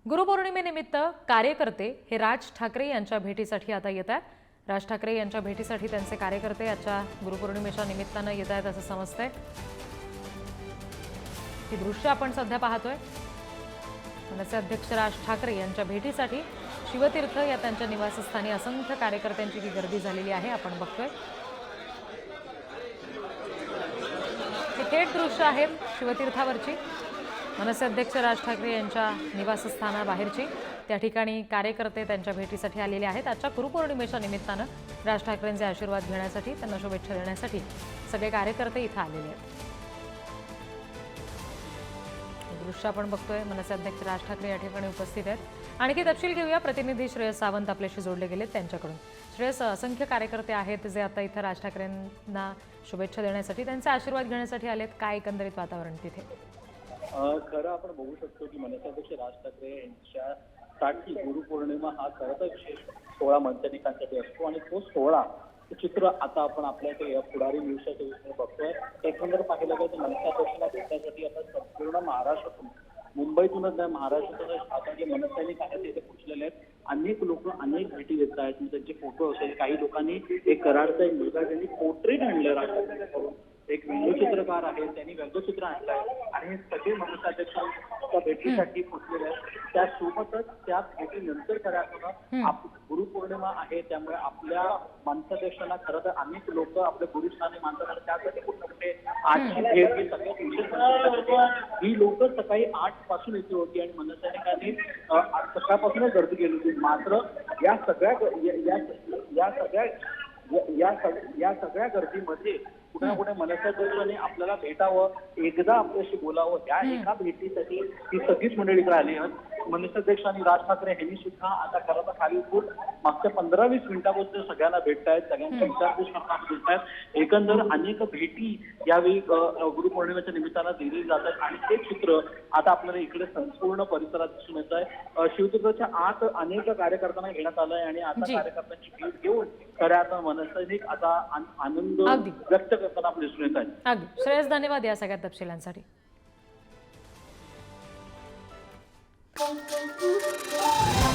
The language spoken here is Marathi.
गुरुपौर्णिमेनिमित्त कार्यकर्ते हे राज ठाकरे यांच्या भेटीसाठी आता येत आहेत। राज ठाकरे यांच्या भेटीसाठी त्यांचे कार्यकर्ते आजच्या गुरुपौर्णिमेच्या निमित्तानं येत आहेत असं समजतंय। ही दृश्य आपण सध्या पाहतोय। मनसे अध्यक्ष राज ठाकरे यांच्या भेटीसाठी शिवतीर्थ या त्यांच्या निवासस्थानी असंख्य कार्यकर्त्यांची ही गर्दी झालेली आहे, आपण बघतोय। हे थेट दृश्य आहेत शिवतीर्थावरची, मनसे अध्यक्ष राज ठाकरे यांच्या निवासस्थानाबाहेरची। त्या ठिकाणी कार्यकर्ते त्यांच्या भेटीसाठी आलेले आहेत। आजच्या गुरुपौर्णिमेच्या निमित्तानं राज ठाकरेंचे आशीर्वाद घेण्यासाठी, त्यांना शुभेच्छा देण्यासाठी सगळे कार्यकर्ते इथं आलेले आहेत। दृश्य आपण बघतोय, मनसे अध्यक्ष राज ठाकरे या ठिकाणी उपस्थित आहेत। आणखी तपशील घेऊया, प्रतिनिधी श्रेयस सावंत आपल्याशी जोडले गेलेत त्यांच्याकडून। श्रेयस, असंख्य कार्यकर्ते आहेत जे आता इथं राज ठाकरेंना शुभेच्छा देण्यासाठी, त्यांचे आशीर्वाद घेण्यासाठी आलेत। काय एकंदरीत वातावरण तिथे? खरं आपण बघू शकतो की मनसे अध्यक्ष राज ठाकरे यांच्यासाठी गुरुपौर्णिमा हा खरं तर विशेष सोहळा मनसैनिकांसाठी असतो आणि तो सोहळा चित्र आता आपण आपल्या पुढारी न्यूजच्या टीव्हीवर बघतोय। एकंदर पाहिलं गेलं तर मनसे अध्यक्षाला भेटण्यासाठी आता संपूर्ण महाराष्ट्रातून, मुंबईतूनच नाही महाराष्ट्रातूनच आता जे मनसैनिक आहेत तिथे पोहोचलेले आहेत। अनेक लोक अनेक भेटी देत आहेत, त्यांचे फोटो असेल, काही लोकांनी एक कराडचा एक मुलगा त्यांनी पोर्ट्रेट आणलं राज ठाकरेंकडून, एक व्यंगचित्रकार आहे त्यांनी व्यंगचित्र आणलंय आणि हे सगळे मनसे अध्यक्षांच्या भेटीसाठी पोहोचलेले आहेत। त्यासोबतच त्या भेटीनंतर खऱ्या अर्थानं गुरुपौर्णिमा आहे, त्यामुळे आपल्या मनसेअध्यक्षांना खरं तर अनेक लोक आपल्या गुरुस्थानी मानतात। त्यासाठी कुठे आजची भेट ही सगळ्यात विशेष ही लोक सकाळी 8 पासून इथे होती आणि मनसैनिकांनी सकाळपासूनच गर्दी केली होती। मात्र या सगळ्या गर्दीमध्ये कुठे ना कुठे मनसेअध्यक्षांनी आपल्याला भेटावं, एकदा आपल्याशी बोलावं, या एका भेटीसाठी ही सगळीच मंडळी इकडे आली आहेत। मनसेअध्यक्ष आणि राज ठाकरे यांनी सुद्धा आता खरं तर खाली उठून मागच्या 15-20 मिनिटापासून सगळ्यांना भेटतायत, सगळ्यांची विचारपूस करताना दिसतायत। एकंदर अनेक भेटी यावेळी गुरुपौर्णिमेच्या निमित्तानं दिली जातात आणि ते चित्र आता आपल्याला इकडे संपूर्ण परिसरात दिसून येत आहे। शिवतीर्थाच्या आत अनेक कार्यकर्त्यांना घेण्यात आलंय आणि आता कार्यकर्त्यांची भेट घेऊन खऱ्या आता मनसैनिक आता आनंद व्यक्त करताना आपल्याला दिसून येत आहे। अगदी श्रेयस, धन्यवाद या सगळ्या तपशिलांसाठी। Thank you.